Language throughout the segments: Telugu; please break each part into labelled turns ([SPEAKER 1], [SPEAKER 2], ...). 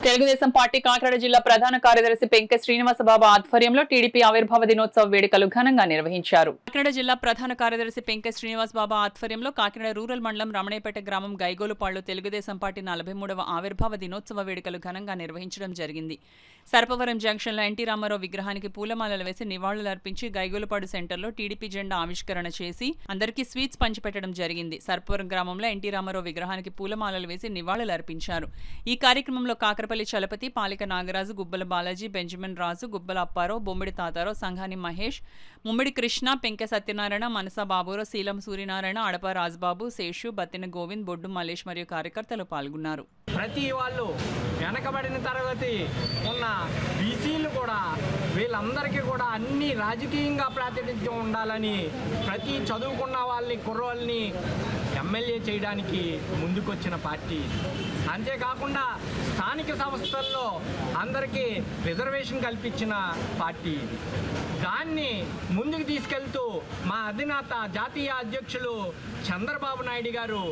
[SPEAKER 1] తెలుగుదేశం పార్టీ కాకినాడ జిల్లా ప్రధాన కార్యదర్శి పెంకె శ్రీనివాసబాబు ఆధ్వర్యంలో టీడీపీ ఆవిర్భావ దినోత్సవ వేడుకలు ఘనంగా నిర్వహించారు. కాకినాడ జిల్లా ప్రధాన కార్యదర్శి పెంకె శ్రీనివాసబాబు ఆధ్వర్యంలో కాకినాడ రూరల్ మండలం రమణేపేట గ్రామం గైగోలుపాళ్లు తెలుగుదేశం పార్టీ 43వ ఆవిర్భావ దినోత్సవ వేడుకలు ఘనంగా నిర్వహించడం జరిగింది. సర్పవరం జంక్షన్లో ఎన్టీ రామారావు విగ్రహానికి పూలమాలలు వేసి నివాళులర్పించి గైగోలుపాడు సెంటర్లో టీడీపీ జెండా ఆవిష్కరణ చేసి అందరికీ స్వీట్స్ పంచిపెట్టడం జరిగింది. సర్పవరం గ్రామంలో ఎన్టీ రామారావు విగ్రహానికి పూలమాలలు వేసి నివాళులర్పించారు. ఈ కార్యక్రమంలో కాకరపల్లి చలపతి, పాలిక నాగరాజు, గుబ్బల బాలాజీ, బెంజమిన్ రాజు, గుబ్బల అప్పారావు, బొమ్మిడి తాతారావు, సంఘాని మహేష్, ముమ్మిడి కృష్ణ, పెంకె సత్యనారాయణ, మనసా బాబురావు, శీలం సూర్యనారాయణ, అడప రాజబాబు, శేషు, బత్తిన గోవింద్, బొడ్డు మల్లేష్ మరియు కార్యకర్తలు పాల్గొన్నారు.
[SPEAKER 2] ప్రతి వాళ్ళు వెనకబడిన తరగతి ఉన్న బీసీలు కూడా వీళ్ళందరికీ కూడా అన్ని రాజకీయంగా ప్రాతినిధ్యం ఉండాలని ప్రతి చదువుకున్న వాళ్ళని కుర్రోళ్ళని ఎమ్మెల్యే చేయడానికి ముందుకొచ్చిన పార్టీ. అంతేకాకుండా స్థానిక సంస్థల్లో అందరికీ రిజర్వేషన్ కల్పించిన పార్టీ. దాన్ని ముందుకు తీసుకెళ్తూ మా అధినేత జాతీయ అధ్యక్షులు చంద్రబాబు నాయుడు గారు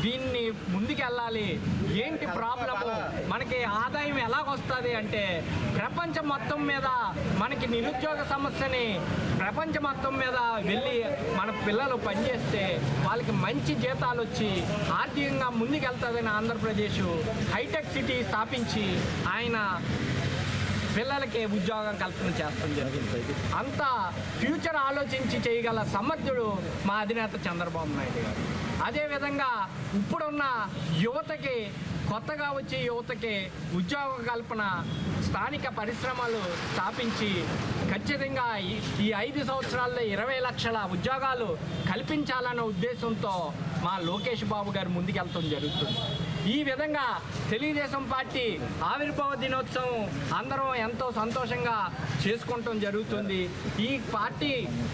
[SPEAKER 2] దీన్ని ముందుకెళ్ళాలి. ఏంటి ప్రాబ్లము, మనకి ఆదాయం ఎలాగొస్తుంది అంటే ప్రపంచం మొత్తం మీద మనకి నిరుద్యోగ సమస్యని ప్రపంచం మొత్తం మీద వెళ్ళి మన పిల్లలు పనిచేస్తే వాళ్ళకి మంచి జీతాలు వచ్చి ఆర్థికంగా ముందుకెళ్తుందని ఆంధ్రప్రదేశ్ హైటెక్ సిటీ స్థాపించి ఆయన పిల్లలకి ఉద్యోగం కల్పన చేస్తాం జరిగింది. అంత ఫ్యూచర్ ఆలోచించి చేయగల సమర్థుడు మా అధినేత చంద్రబాబు నాయుడు గారు. అదేవిధంగా ఇప్పుడున్న యువతకి, కొత్తగా వచ్చే యువతకి ఉద్యోగ కల్పన, స్థానిక పరిశ్రమలు స్థాపించి ఖచ్చితంగా ఈ 5 సంవత్సరాల్లో 20 లక్షల ఉద్యోగాలు కల్పించాలన్న ఉద్దేశంతో మా లోకేష్ బాబు గారు ముందుకెళ్తాం జరుగుతుంది. ఈ విధంగా తెలుగుదేశం పార్టీ ఆవిర్భావ దినోత్సవం అందరం ఎంతో సంతోషంగా చేసుకుంటాం జరుగుతుంది.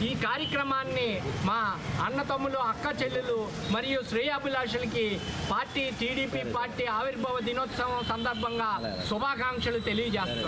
[SPEAKER 2] ఈ కార్యక్రమాన్ని మా అన్నతమ్ములు, అక్క చెల్లెలు మరియు శ్రేయాభిలాషులకి టీడీపీ పార్టీ ఆవిర్భావ దినోత్సవం సందర్భంగా శుభాకాంక్షలు తెలియజేస్తున్నాం.